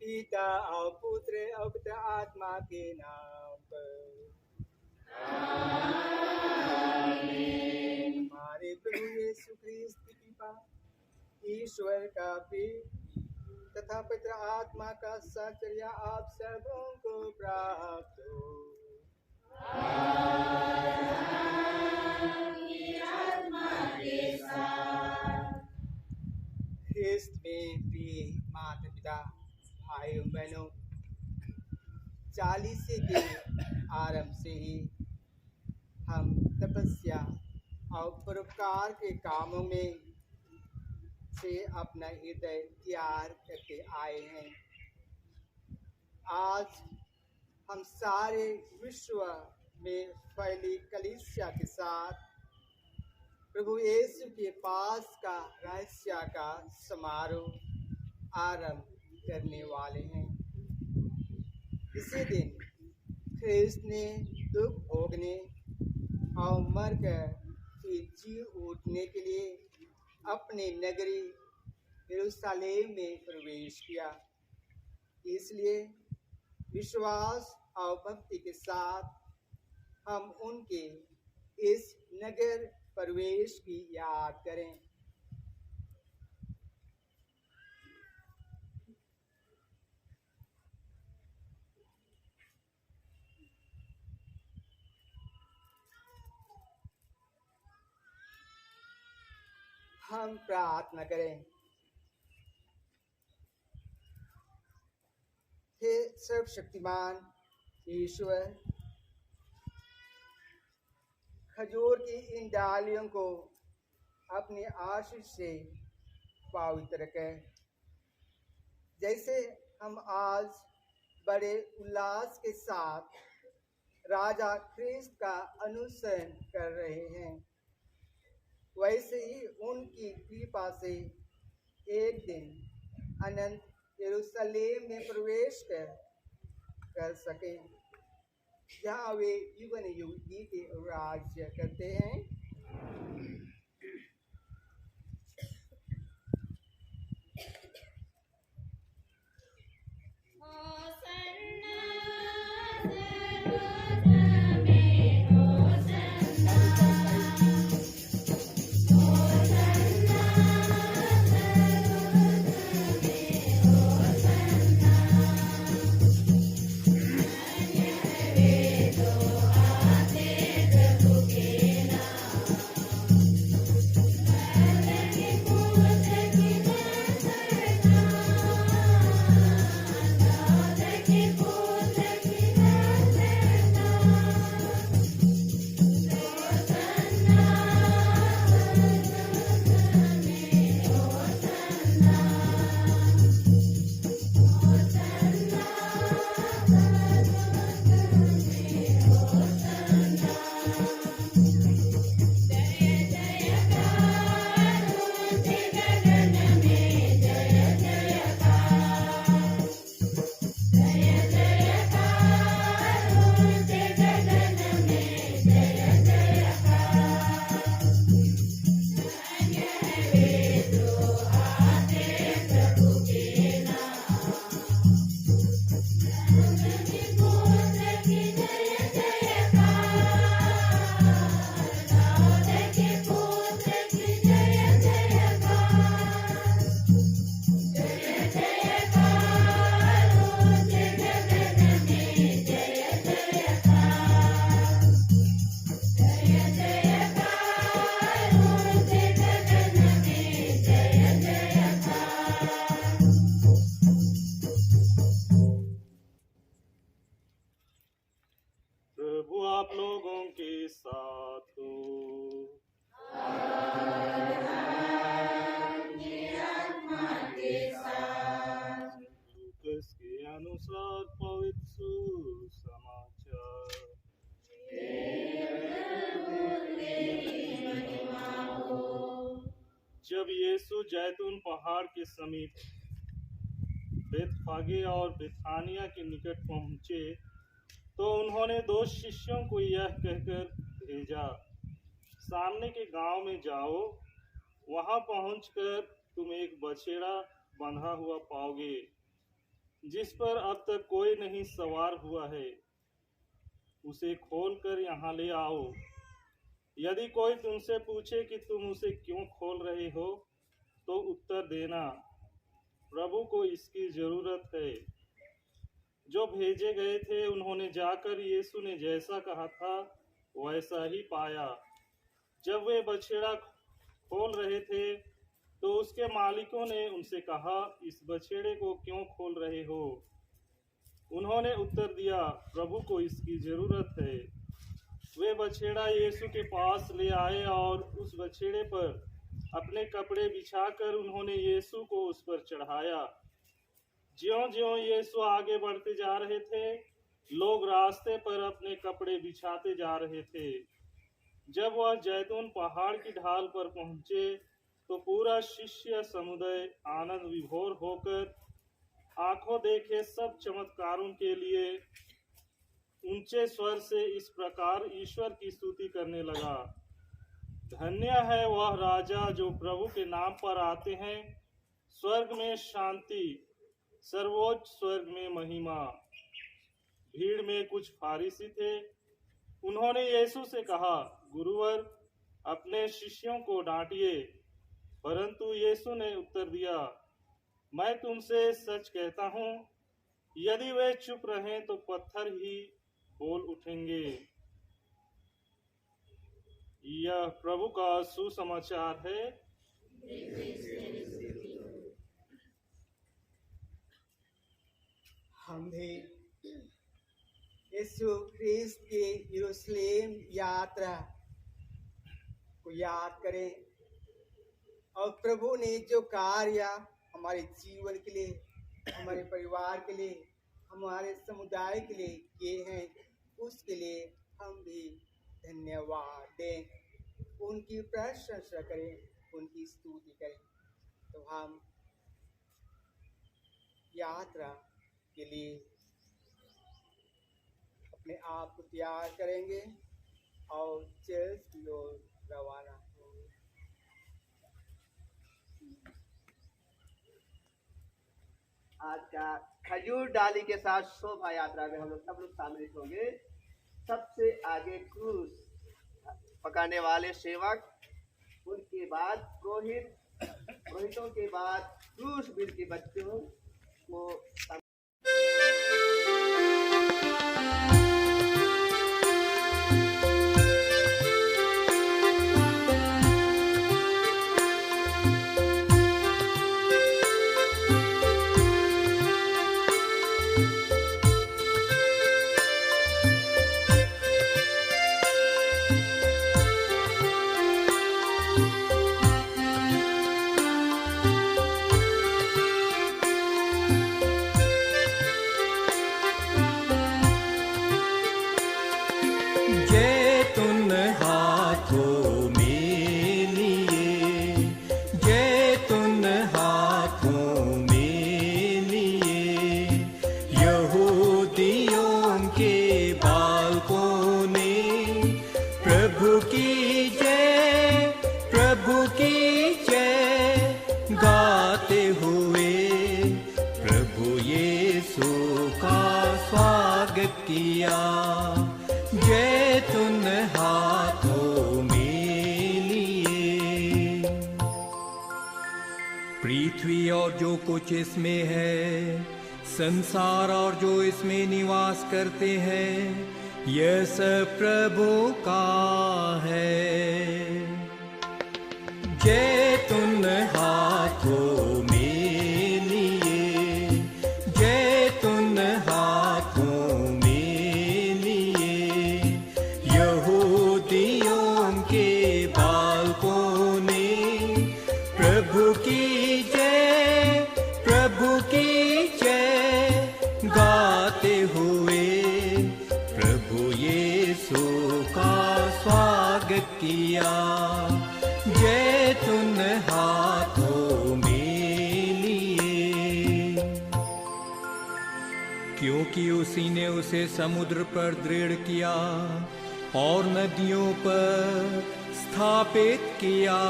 पिता और पुत्र और पवित्र आत्मा के नाम पर हमारे प्रभु यीशु ख्रिस्त की कृपा, ईश्वर का प्रेम तथा पवित्र आत्मा का साचर्य आप सबों को प्राप्त हो। ख्रिस्त में प्रिय माता पिता भाइयों बहनों, 40 के आरंभ से ही हम तपस्या और परोपकार के कामों में से अपना हृदय तैयार करके आए हैं। आज हम सारे विश्व में फैली कलीसिया के साथ प्रभु यीशु के पास का रहस्य का समारोह आरंभ करने वाले हैं। इसी दिन ख्रिस्त ने दुख भोगने और मरकर फिर जी उठने के लिए अपने नगरी यरूशलेम में प्रवेश किया। इसलिए विश्वास और भक्ति के साथ हम उनके इस नगर प्रवेश की याद करें। हम प्रार्थना करें। हे सर्वशक्तिमान ईश्वर, खजूर की इन डालियों को अपने आशीष से पवित्र करें। जैसे हम आज बड़े उल्लास के साथ राजा ख्रिस्त का अनुसरण कर रहे हैं, वैसे ही उनकी कृपा से एक दिन अनंत यरूशलेम में प्रवेश कर सकें, जहाँ वे युगन युग के राज्य करते हैं। अनुसार पवित्र सुसमाचार। जब यीशु जैतून पहाड़ के समीप बेतफागे और बेथानिया के निकट पहुंचे तो उन्होंने 2 शिष्यों को यह कहकर भेजा, सामने के गांव में जाओ, वहां पहुंचकर तुम एक बछड़ा बंधा हुआ पाओगे, जिस पर अब तक कोई नहीं सवार हुआ है। उसे खोलकर यहाँ ले आओ। यदि कोई तुमसे पूछे कि तुम उसे क्यों खोल रहे हो, तो उत्तर देना, प्रभु को इसकी जरूरत है। जो भेजे गए थे उन्होंने जाकर यीशु ने जैसा कहा था वैसा ही पाया। जब वे बछड़ा खोल रहे थे तो उसके मालिकों ने उनसे कहा, इस बछड़े को क्यों खोल रहे हो? उन्होंने उत्तर दिया, प्रभु को इसकी जरूरत है। वे बछड़ा यीशु के पास ले आए और उस बछड़े पर अपने कपड़े बिछाकर उन्होंने यीशु को उस पर चढ़ाया। ज्यों-ज्यों यीशु आगे बढ़ते जा रहे थे, लोग रास्ते पर अपने कपड़े बिछाते जा रहे थे। जब वह जैतून पहाड़ की ढाल पर पहुंचे तो पूरा शिष्य समुदाय आनंद विभोर होकर आंखों देखे सब चमत्कारों के लिए ऊंचे स्वर से इस प्रकार ईश्वर की स्तुति करने लगा, धन्य है वह राजा जो प्रभु के नाम पर आते हैं। स्वर्ग में शांति, सर्वोच्च स्वर्ग में महिमा। भीड़ में कुछ फारिसी थे। उन्होंने यीशु से कहा, गुरुवर, अपने शिष्यों को डांटिए। परंतु यीशु ने उत्तर दिया, मैं तुमसे सच कहता हूँ, यदि वे चुप रहें तो पत्थर ही बोल उठेंगे। यह प्रभु का सुसमाचार है। हम भी यीशु ख्रिस्त की यरूशलेम यात्रा को याद करें और प्रभु ने जो कार्य हमारे जीवन के लिए, हमारे परिवार के लिए, हमारे समुदाय के लिए किए हैं, उसके लिए हम भी धन्यवाद दें, उनकी प्रशंसा करें, उनकी स्तुति करें। तो हम यात्रा के लिए अपने आप को तैयार करेंगे और चर्च की ओर रवाना होंगे। आज का खजूर डाली के साथ शोभा यात्रा में हम लोग सब लोग शामिल होंगे। सबसे आगे क्रूस पकाने वाले सेवक, उनके बाद पुरोहितों के बाद क्रूस बिल के बच्चों को किया, जैतून हाथों में लिए। पृथ्वी और जो कुछ इसमें है, संसार और जो इसमें निवास करते हैं, यह सब प्रभु का है। जैतून हाथों में किया, जैतून हाथों में लिए। क्योंकि उसी ने उसे समुद्र पर दृढ़ किया और नदियों पर स्थापित किया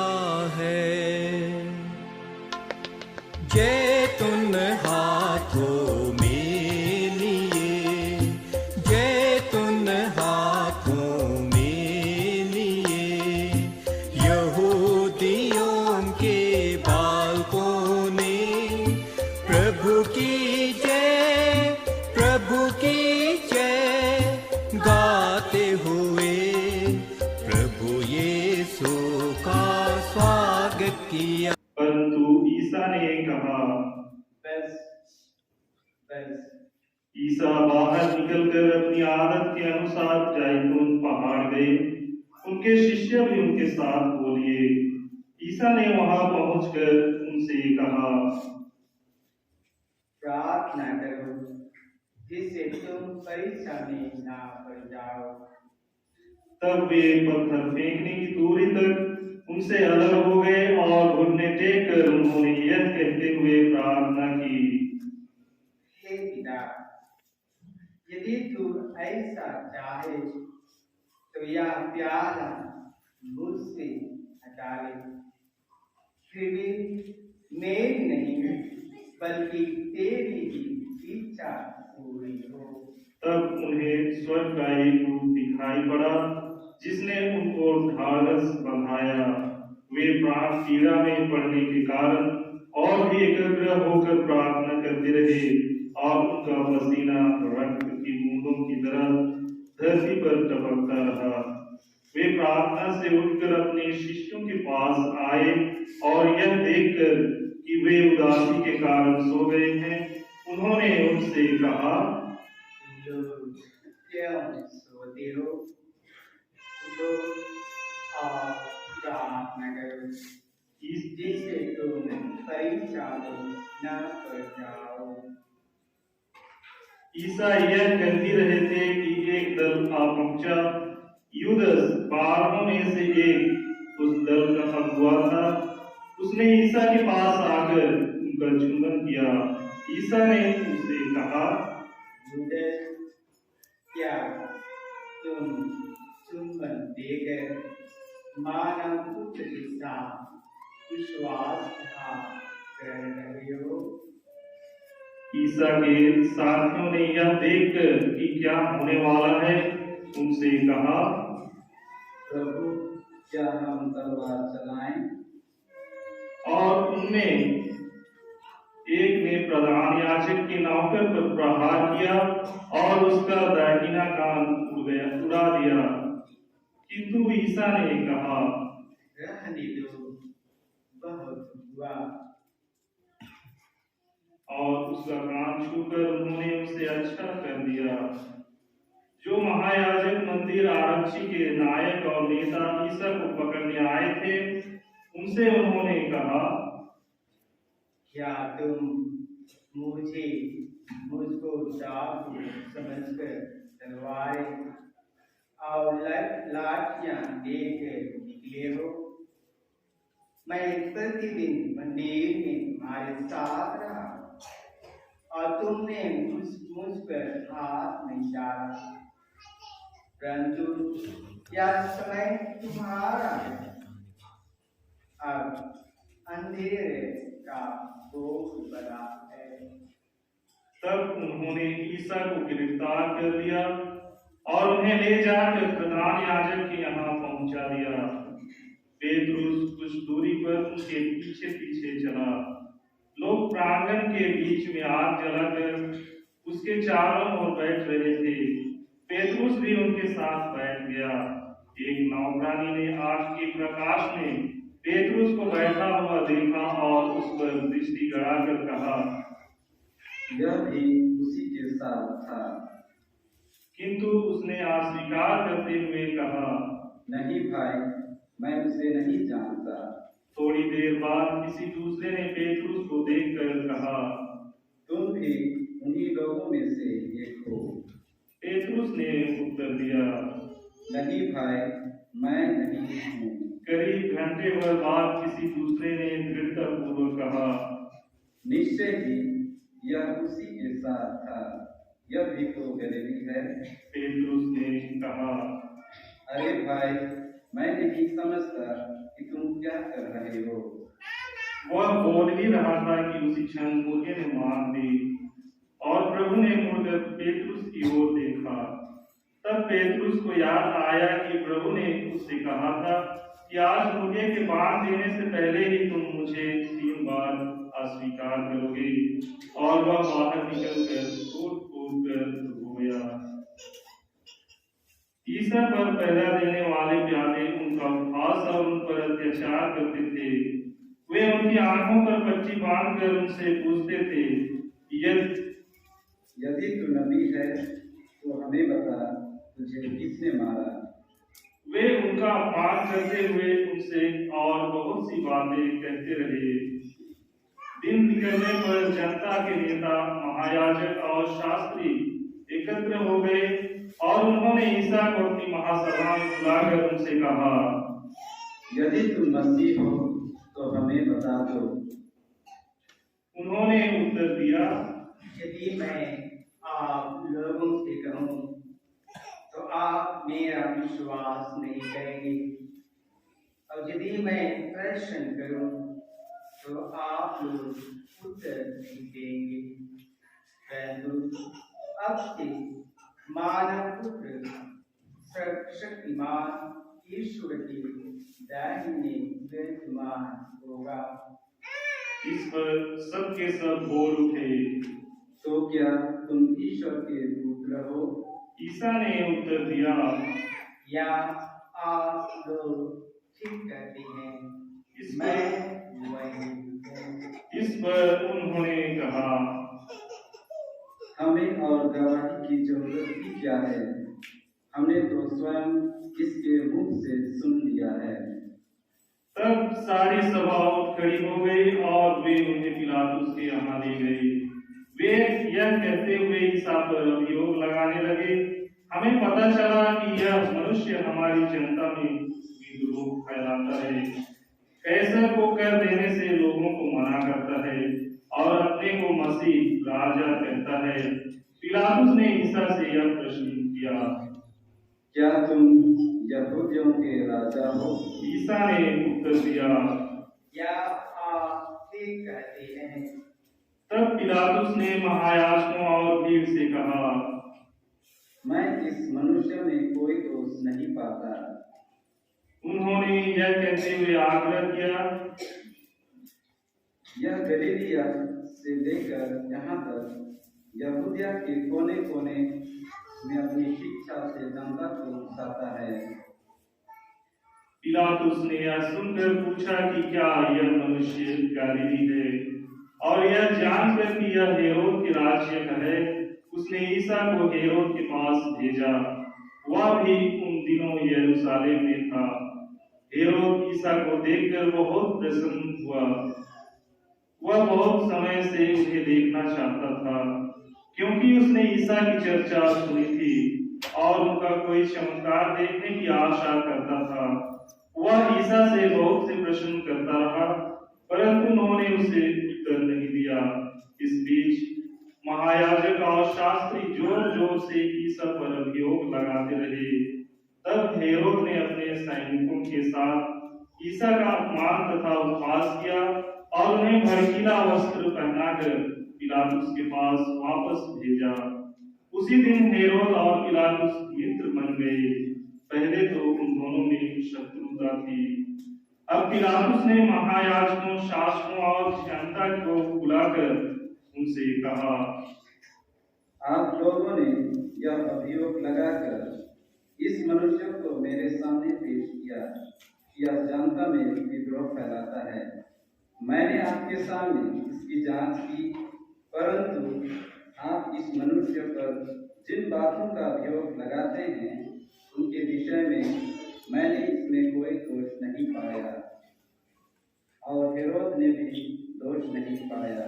है। जैतून हाथों में लिए, जैतून हाथों में लिए, यहूदियों के बालकों ने प्रभु की जय, प्रभु की जय गाते हुए प्रभु यीशु का स्वागत किया। परंतु ईसा ने कहा, बस बस। ईसा बाहर निकलकर अपनी आदत के अनुसार जैतून पहाड़ गए। उनके शिष्य भी उनके साथ हो लिए। ईसा ने वहां पहुंचकर उनसे कहा, प्रार्थना करो जिससे तुम परीक्षा में ना पड़ जाओ। तब वे पत्थर फेंकने की दूरी तक उनसे अलग हो गए और घुटने टेक कर उन्होंने यह कहते हुए प्रार्थना की, हे पिता, यदि तू ऐसा चाहे तो यह प्याला मुझसे हटा ले, फिर भी मेरी नहीं बल्कि तेरी ही इच्छा पूरी हो। तब उन्हें स्वर्ग का एक रूप दिखाई पड़ा जिसने उनको ढाढ़स बंधाया। वे प्राण पीड़ा में पड़ने के कारण और भी एकाग्र होकर प्रार्थना करते रहे और उनका पसीना रक्त की बूंदों की तरह धरती पर टपकता रहा। वे प्रार्थना से उठकर अपने शिष्यों के पास आए और यह देखकर कि वे उदासी के कारण सो गए हैं, उन्होंने उनसे कहा, लोग क्यों सोते हो? उठो और प्रार्थना करो जिससे तुम परीक्षा में न पड़ जाओ। ईसा यह कहते रहे थे कि एक दल आ पहुंचा। यूदस 12 में से एक उस दल का अगुवा था। उसने ईसा के पास आकर उनका चुंबन किया। ईसा ने उससे कहा, यूदस, क्या तुम चुंबन देकर मानव पुत्र के साथ विश्वासघात कर रहे हो? ईसा के साथियों ने यह देखकर कि क्या होने वाला है उनसे कहा, प्रभु, क्या हम तलवार चलाएं? और उनमें एक ने प्रधान याजक के नौकर पर प्रहार किया और उसका दाहिना कान उड़ा दिया। किंतु ईसा ने कहा, रहने दो, बहुत हुआ। और उसका कान छूकर उन्होंने उसे अच्छा कर दिया। जो महायाजक, मंदिर आरक्षी के नायक और नेता ईसा को पकड़ने आए थे, उनसे उन्होंने कहा, क्या तुम मुझको डाकू समझकर तलवारें और लाठियां लेकर निकले हो? मैं प्रतिदिन मंदिर में तुम्हारे साथ रहा और तुमने मुझ पर हाथ नहीं डाला, परंतु यह समय तुम्हारा है। अब अंधेरे का भोग बड़ा है। तब उन्होंने ईसा को गिरफ्तार कर लिया और उन्हें ले जाकर प्रधान याजक के यहाँ पहुंचा दिया। पेतरुस कुछ दूरी पर उनके पीछे पीछे चला। लोग प्रांगण के बीच में आग जलाकर उसके चारों ओर बैठ रहे थे। पेतरुस भी उनके साथ बैठ गया। एक नौकरानी ने आग के प्रकाश में पेतरुस को बैठा हुआ देखा और उस पर दृष्टि गड़ाकर कहा, यह भी उसी के साथ था। किंतु उसने अस्वीकार करते हुए कहा, नहीं भाई, मैं उसे नहीं जानता। थोड़ी देर बाद किसी दूसरे ने पेतरुस को देखकर कहा, तुम भी उन्हीं लोगों में से एक हो। पेतरुस ने उत्तर दिया, नहीं भाई, मैं नहीं हूँ। करीब घंटे भर बाद किसी दूसरे ने दृढ़तापूर्वक कहा, निश्चय ही यह उसी के साथ था। यह भी तो गलीली है। पेतरुस ने कहा, अरे भाई, मैं नहीं समझता कि तुम क्या कर रहे हो। वह बोल ही रहा था कि उसी क्षण मुर्गे ने मार दी। और प्रभु ने मुड़कर पेतरुस की ओर देखा। तब पेतरुस को याद आया कि प्रभु ने उससे कहा था कि आज मुर्गे के बांग देने से पहले ही तुम मुझे 3 बार अस्वीकार करोगे। और वह बाहर निकलकर कूद कर रोया। ईसा पर पहरा देने वाले प्यादे उनका उपहास और उन पर अत्याचार करते थे। वे उनकी आंखों पर पट्टी बांधकर उनसे पूछते थे, यदि तू नबी है तो हमें बता, तुझे किसने मारा? वे उनका अपमान करते हुए उनसे और बहुत सी बातें कहते रहे। दिन निकलने पर जनता के नेता, महायाजक और शास्त्री एकत्र हो गए और उन्होंने ईसा को अपनी महासभा में बुलाकर उनसे कहा, यदि तुम मसीह हो तो हमें बता दो। उन्होंने उत्तर दिया, यदि मैं आप लोगों से कहूँ तो आप मेरा विश्वास नहीं करेंगे, और यदि मैं प्रश्न करूँ तो आप लोग उत्तर नहीं देंगे। परंतु अब से मानव पुत्र सर्वशक्तिमान ईश्वर के दाहिने विराजमान होगा। इस पर सबके सब बोल उठे, तो क्या तुम ईश्वर के पुत्र हो? ईसा ने उत्तर दिया, या आप लोग ठीक कहते हैं, इस मैं वही हूँ। इस पर उन्होंने कहा, हमें और गवाही की जरूरत भी क्या है? हमने तो स्वयं इसके मुख से सुन लिया है। तब सारी सभा उठ खड़ी हो गई और वे उन्हें पिलातुस के यहाँ ले गए। वे यह कहते हुए ईसा पर अभियोग लगाने लगे, हमें पता चला कि यह मनुष्य हमारी जनता में विद्रोह फैलाता है, कैसर को कर देने से लोगों को मना करता है और अपने को मसीह राजा कहता है। पिलातुस ने ईसा से यह प्रश्न किया, क्या तुम यहूदियों के राजा हो? ईसा ने उत्तर दिया, या आप ठीक कहते हैं। तब पिलातुस ने महायाजकों और भीड़ से कहा, मैं इस मनुष्य में कोई दोष नहीं पाता। उन्होंने यह कहते हुए आग्रह किया, यह गलीलिया से लेकर यहाँ तक यहूदिया के कोने कोने में अपनी शिक्षा से जनता को उकसाता है। पिलातुस ने यह सुनकर पूछा कि क्या यह मनुष्य गलीली है, और यह जानकर कि यह हेरोद के राज्य का है, उसने ईसा को हेरोद के पास भेजा। वह भी उन दिनों यरूशलेम में था। हेरोद ईसा को देखकर बहुत प्रसन्न हुआ। वह बहुत समय से उन्हें देखना चाहता था, क्योंकि उसने ईसा की चर्चा सुनी थी और उनका कोई चमत्कार देखने की आशा करता था। वह ईसा से बहुत से प्रश्न करता रहा, परंतु उन्होंने उसे उत्तर नहीं दिया। इस बीच महायाजक और शास्त्री जोर जोर से ईसा पर अभियोग लगाते रहे। तब हेरोद ने अपने सैनिकों के साथ ईसा का अपमान तथा उपहास किया और उन्हें भड़कीला वस्त्र पहनाकर पिलातुस के पास वापस भेजा। उसी दिन हेरोद और पिलातुस मित्र बन गए। पहले तो उन दोनों में शत्रुता थी। अब पिलातुस ने महायाजकों, शासकों और जनता को बुलाकर उनसे कहा, आप लोगों ने यह अभियोग लगाकर इस मनुष्य को मेरे सामने पेश किया कि यह जनता में विद्रोह फैलाता है। मैंने आपके सामने इसकी जांच की, परंतु आप इस मनुष्य पर जिन बातों का अभियोग लगाते हैं उनके विषय में मैंने इसमें कोई दोष नहीं पाया, और हेरोद ने भी दोष नहीं पाया,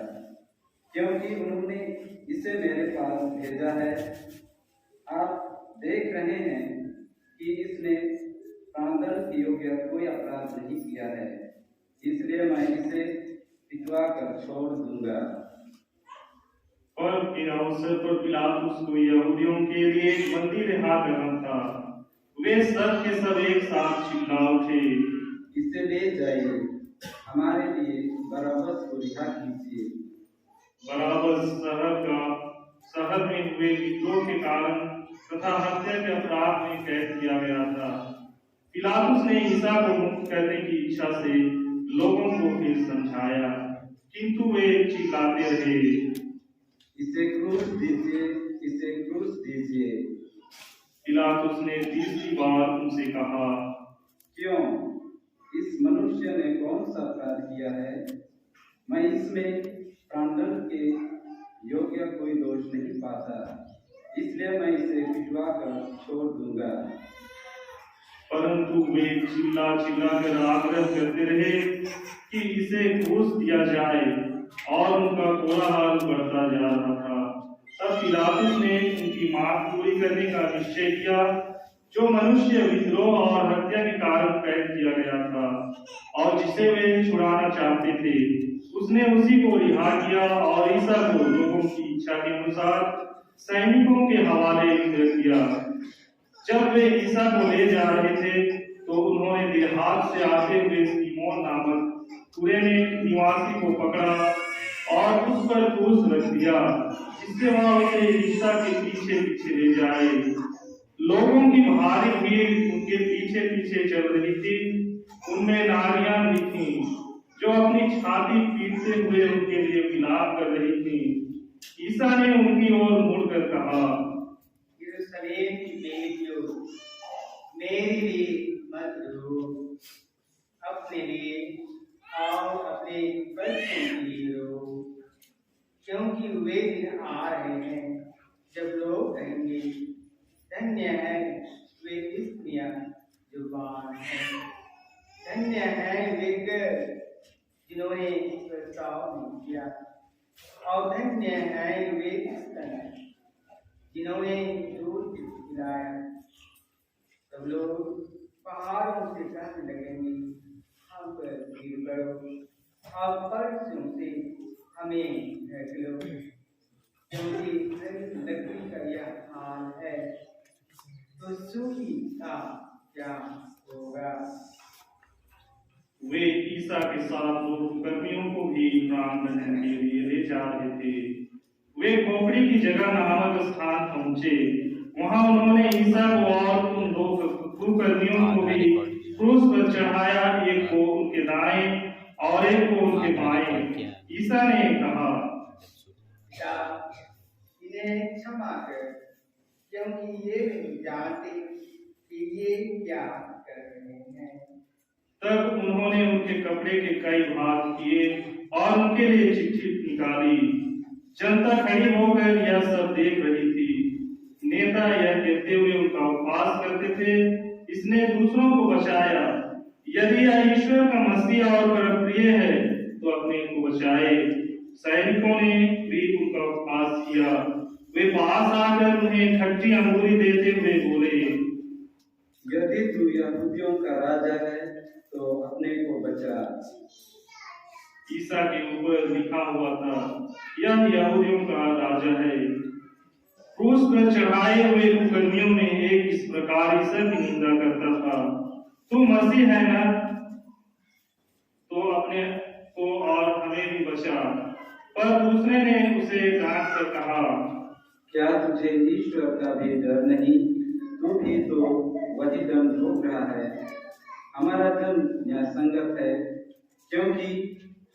क्योंकि उन्होंने इसे मेरे पास भेजा है। आप देख रहे हैं कि इसने प्राणदंड के योग्य कोई अपराध नहीं किया है, इसलिए मैं इसे पिटवा कर छोड़ दूंगा। पर्व के अवसर पर पिलातुस को यहूदियों के लिए एक बंदी रिहा करना था। वे सब के सब एक साथ चिल्ला उठे, इसे ले जाइए, हमारे लिए बराबस को रिहा कीजिए। बराबस शहर में हुए विद्रोह के कारण तथा हत्या के अपराध में कैद किया गया था। पिलातुस ने ईसा को मुक्त करने की इच्छा से लोगों को फिर समझाया, किंतु वे चिल्लाते रहे, इसे क्रूस दीजिए, इसे क्रूस दीजिए। पिलातुस ने तीसरी बार उनसे कहा, क्यों? इस मनुष्य ने कौन सा अपराध किया है? मैं इसमें प्राणदंड के योग्य कोई दोष नहीं पाता, इसलिए मैं इसे भिजवा कर छोड़ दूंगा। परंतु वे चिल्ला कर आग्रह करते रहे कि इसे क्रूस दिया जाए, और उनका कोलाहल बढ़ता जा रहा था। तब पिलातुस ने उनकी मांग पूरी करने का निश्चय किया। जो मनुष्य विद्रोह और हत्या के कारण कैद किया गया था और जिसे वे छुड़ाना चाहते थे, उसने उसी को रिहा किया और ईसा को लोगों की इच्छा के अनुसार सैनिकों के हवाले कर दिया। जब वे ईसा को ले जा रहे थे तो उन्होंने देहात से आते हुए सीमोन नामक कुरेनी निवासी को पकड़ा और उस पर क्रूस रख दिया, जिससे वह उसे ईसा के पीछे पीछे ले जाए। लोगों की भारी भीड़ उनके पीछे पीछे चल रही थी। उनमें नारियां भी थीं, जो अपनी छाती पीटते हुए उनके लिए विलाप कर रही थीं। ईसा ने उनकी ओर मुड़कर कहा, यरूशलेम की बेटियों, मेरे लिए मत रो, अपने लिए और अपने बच्चों के लिए रो, क्योंकि वे दिन आ रहे हैं जब लोग कहेंगे, धन्य है वे स्त्रियां जो बान हैं, धन्य है वे जिन्होंने प्रस्ताव नहीं किया, और धन्य है वे स्तन जिन्होंने दूध पिलाया। तब लोग पहाड़ों से कहने लगेंगे, हम पर गिर पड़ो और फर्शों से हमें ढक लो, क्योंकि लकड़ी का यह हाल है तो सूखी का क्या होगा। वे ईसा के साथ लोग कर्मियों को भी प्राणदंड के लिए ले जा रहे थे। वे खोपड़ी की जगह नामक स्थान पहुंचे। वहां उन्होंने ईसा को और उन दो कर्मियों को भी क्रूस पर चढ़ाया, एक को उनके दाएं और एक को उनके बाएं। ईसा ने कहा, इन्हें क्षमा कर, क्योंकि ये नहीं जानते कि ये क्या कर रहे हैं। तब उन्होंने उनके कपड़े के कई भाग किए और उनके लिए चिट्ठी निकाली। जनता खड़ी होकर यह सब देख रही थी। नेता यह कहते हुए उनका उपवास करते थे, इसने दूसरों को बचाया। यदि यह ईश्वर का मसीह और परमप्रिय है तो अपने को बचाए। सैनिकों ने भी उनका उपवास किया। वे पास आकर उन्हें खट्टी अंगूरी देते हुए बोले, यदि तू यहूदियों का राजा है तो अपने को बचा। ईसा के ऊपर लिखा हुआ था, यह यहूदियों का राजा है। क्रूस पर चढ़ाए हुए कर्मियों में एक इस प्रकार ईसा की निंदा करता था, तू मसीह है ना, तो अपने को और हमें भी बचा। पर दूसरे ने उसे डांट कर कहा, क्या तुझे ईश्वर का भी डर नहीं? तू भी तो वही दंड भोग रहा है। हमारा दंड न्यायसंगत है, क्योंकि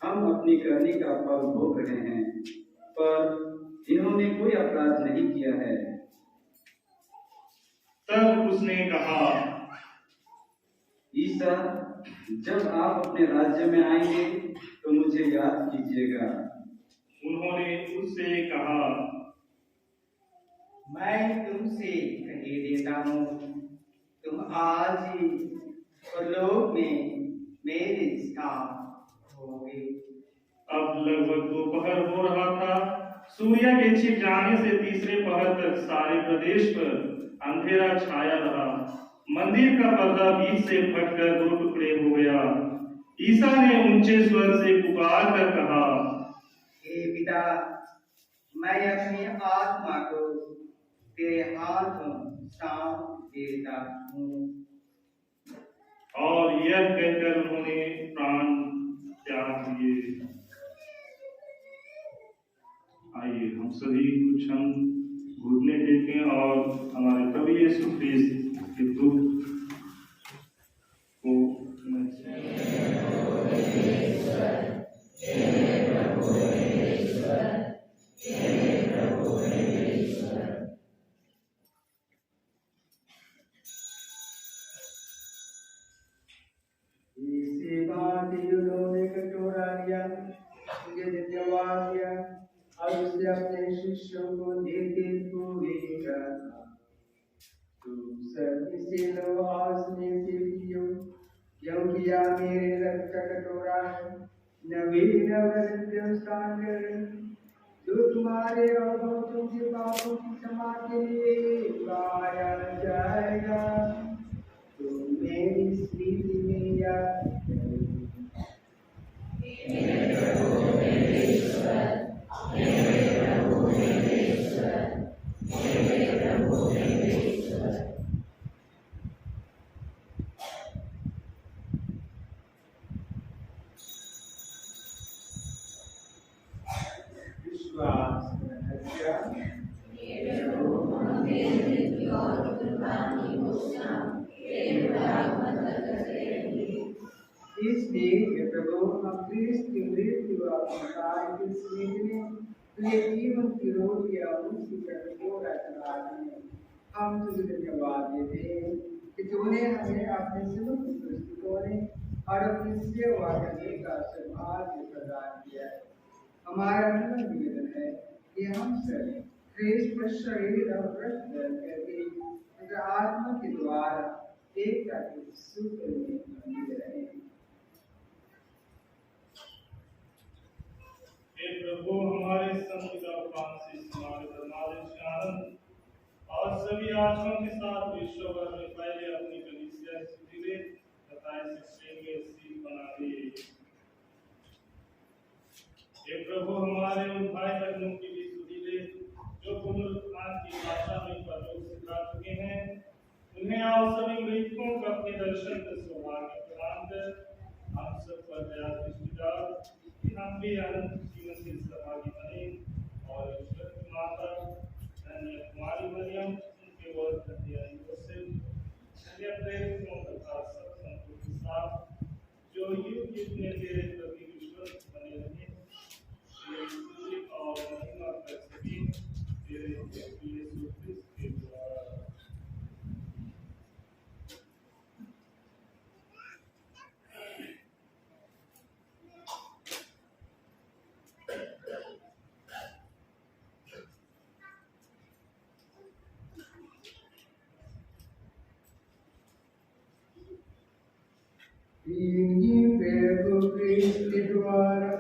हम अपनी करनी का फल भोग रहे हैं, पर इन्होंने कोई अपराध नहीं किया है। तब उसने कहा, ईसा, जब आप अपने राज्य में आएंगे तो मुझे याद कीजिएगा। उन्होंने उससे कहा, मैं तुमसे कह देता हूँ, तुम आज ही परलोक में मेरे साथ होगे। अब लगभग दोपहर हो रहा था। सूर्य के छिप जाने से तीसरे पहर तक सारे प्रदेश पर अंधेरा छाया रहा। मंदिर का पर्दा बीच से फटकर दो टुकड़े हो गया। ईसा ने ऊंचे स्वर से पुकार कर कहा, हे पिता, मैं अपनी आत्मा को तेरे हाथों सौंप देता हूँ। और यह कहकर उन्होंने प्राण त्याग दिए। आइए हम सभी कुछ हम घुटने टेकें और हमारे प्रभु यीशु ख्रीस्त के दुख को उन्होंने कटोरा लिया, धन्यवाद दिया और उसे अपने शिष्यों को देते हुए कहा, तुम सब इसे लो और इसमें से पियो, क्योंकि यह मेरे रक्त का कटोरा है, नवीन और व्यवस्थान कर जो तुम्हारे और बहुतों के पापों की क्षमा के लिए गाया जाएगा। तुम मेरी स्मृति में याद इसलिए प्रभु हम क्रिस्त की मृत्यु और पुनरुत्थान की स्मृति में तुझे जीवन की रोटी और उसकी कटोरा चढ़ाते हैं। हम तुझे धन्यवाद देते हैं कि तूने हमें अपने समस्त पुस्तकों ने और अपनी सेवा करने का सौभाग्य प्रदान किया है। हमारा निवेदन है कि हम सब क्रिस्त पर शरीर और रक्त करके तथा आत्मा के द्वारा एकता के सूत्र में बंधे रहें। हे प्रभु, हमारे संत पिता फ्रांसिस, हमारे धर्माध्यक्ष आनंद और सभी आत्माओं के साथ विश्व भर में पहले अपनी कलीसिया स्थिति में तथा इसे सील बना दिए। हे प्रभु, हमारे उन भाई बहनों की भी सुधि ले जो पुनरुत्थान की भाषा में परलोक सिखा चुके हैं, उन्हें और सभी मृतकों को अपने दर्शन का सौभाग्य प्रदान कर हम सब पर दया दृष्टि डाल कि हम भी अनंत जीवन के सहभागी बने और ईश्वर की माता धन्य कुमारी मरियम, उनके वध धन्य यूसुफ, धन्य प्रेरितों तथा सब संतों के साथ जो युग युग में तेरे प्रति विश्वास बने रहे, तेरी स्तुति और महिमा कर सके तेरे यीशु ख्रीस्त के द्वारा। प्रभु क्रिस्त के द्वारा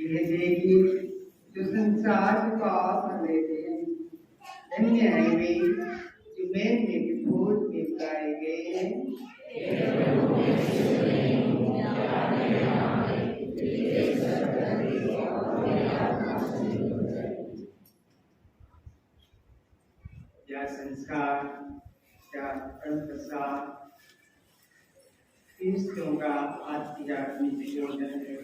ये देखिए जो संसार के पाप हम लेते हैं, धन्य है वे जो मेमने के फूल में उगाए गए हैं। क्या संस्कार, क्या प्रसाद क्रिस्तों का आध्यात्मिक भोजन है।